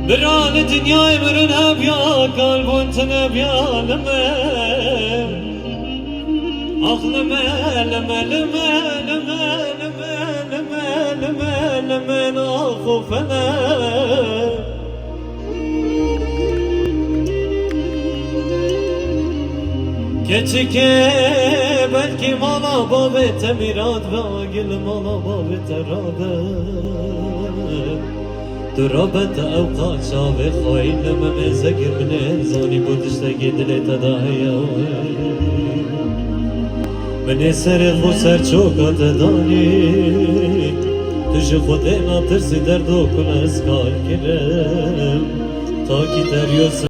بران dünyayı mırın hep ya kalbun tını biyalımı aklımı leme leme leme leme leme leme leme nakufene keçike belki mala babete mirad ve agil mala babete rabe درابت اوقات شاوه خواهی لما مزگیر من انزانی بودشتا گدلی تداهی من سر خو سر چوکات دانی تش خود اینا ترسی درد و کن از کار کرم تا کی دریوس